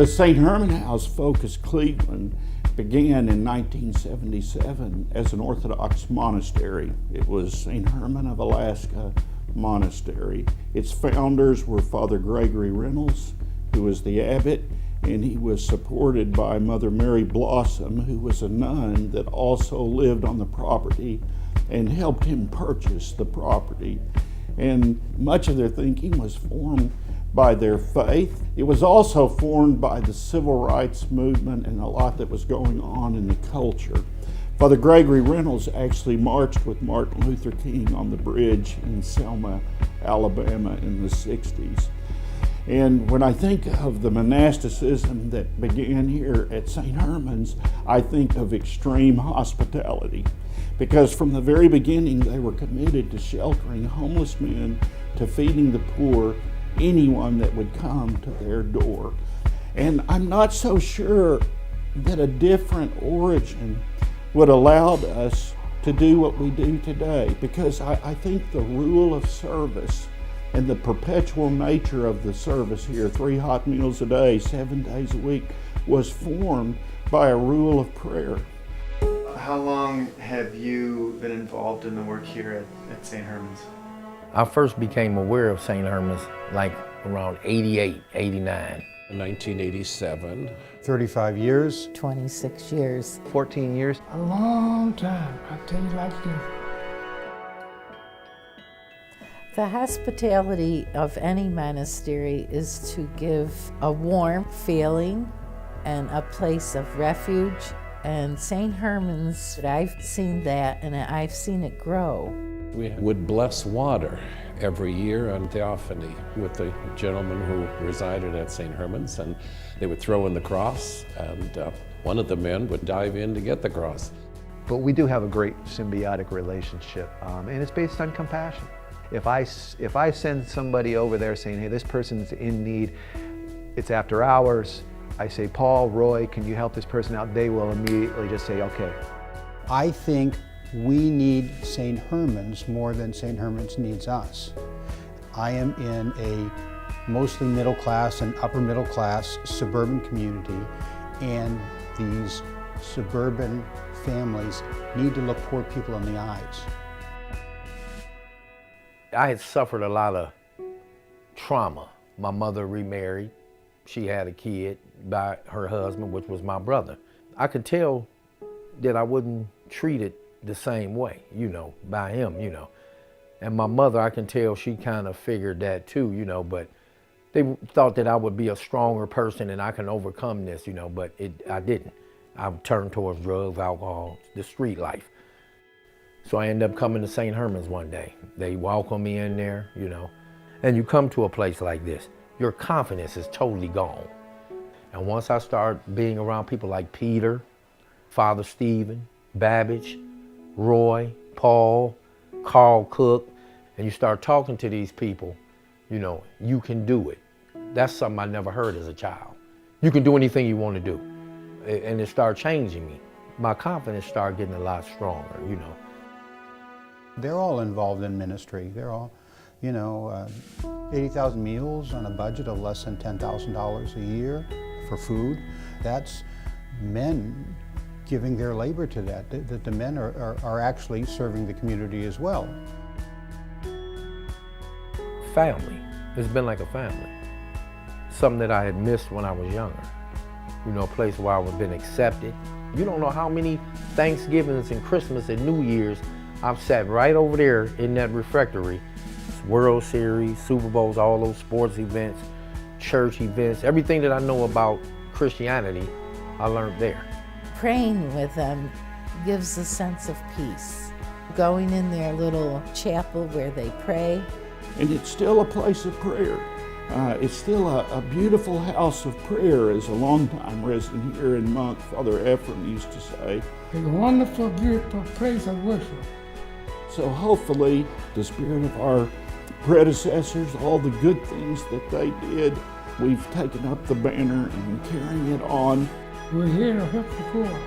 The St. Herman House Focus Cleveland began in 1977 as an Orthodox monastery. It was St. Herman of Alaska Monastery. Its founders were Father Gregory Reynolds, who was the abbot, and he was supported by Mother Mary Blossom, who was a nun that also lived on the property and helped him purchase the property. And much of their thinking was formed by their faith. It was also formed by the civil rights movement and a lot that was going on in the culture. Father Gregory Reynolds actually marched with Martin Luther King on the bridge in Selma, Alabama in the 60s. And when I think of the monasticism that began here at St. Herman's, I think of extreme hospitality. Because from the very beginning, they were committed to sheltering homeless men, to feeding the poor, anyone that would come to their door. And I'm not so sure that a different origin would allow us to do what we do today, because I think the rule of service and the perpetual nature of the service here, 3 hot meals a day, 7 days a week, was formed by a rule of prayer. How long have you been involved in the work here at St. Herman's? I first became aware of St. Herman's like around 88, 89. In 1987. 35 years. 26 years. 14 years. A long time, I tell you like this. The hospitality of any monastery is to give a warm feeling and a place of refuge. And St. Herman's, I've seen that and I've seen it grow. We would bless water every year on Theophany with the gentleman who resided at St. Herman's, and they would throw in the cross, and one of the men would dive in to get the cross. But we do have a great symbiotic relationship, and it's based on compassion. If I send somebody over there saying, hey, this person's in need, it's after hours, I say, Paul, Roy, can you help this person out? They will immediately just say, okay. I think we need St. Herman's more than St. Herman's needs us. I am in a mostly middle class and upper middle class suburban community, and these suburban families need to look poor people in the eyes. I had suffered a lot of trauma. My mother remarried. She had a kid by her husband, which was my brother. I could tell that I wasn't treated the same way, by him, And my mother, I can tell she kind of figured that too, but they thought that I would be a stronger person and I can overcome this, but I didn't. I turned towards drugs, alcohol, the street life. So I ended up coming to St. Herman's one day. They welcome me in there, and you come to a place like this, your confidence is totally gone. And once I start being around people like Peter, Father Stephen, Babbage, Roy, Paul, Carl Cook, and you start talking to these people, you can do it. That's something I never heard as a child. You can do anything you want to do. And it started changing me. My confidence started getting a lot stronger, They're all involved in ministry. They're all, 80,000 meals on a budget of less than $10,000 a year for food. That's men giving their labor to that. The men are actually serving the community as well. Family. It's been like a family. Something that I had missed when I was younger. A place where I've been accepted. You don't know how many Thanksgivings and Christmas and New Year's I've sat right over there in that refectory. World Series, Super Bowls, all those sports events, church events, everything that I know about Christianity, I learned there. Praying with them gives a sense of peace. Going in their little chapel where they pray. And it's still a place of prayer. It's still a beautiful house of prayer, as a longtime resident here in Monk, Father Ephraim used to say. It's a wonderful, beautiful place of worship. So hopefully the spirit of our predecessors, all the good things that they did, we've taken up the banner and carrying it on. We're here to help the poor.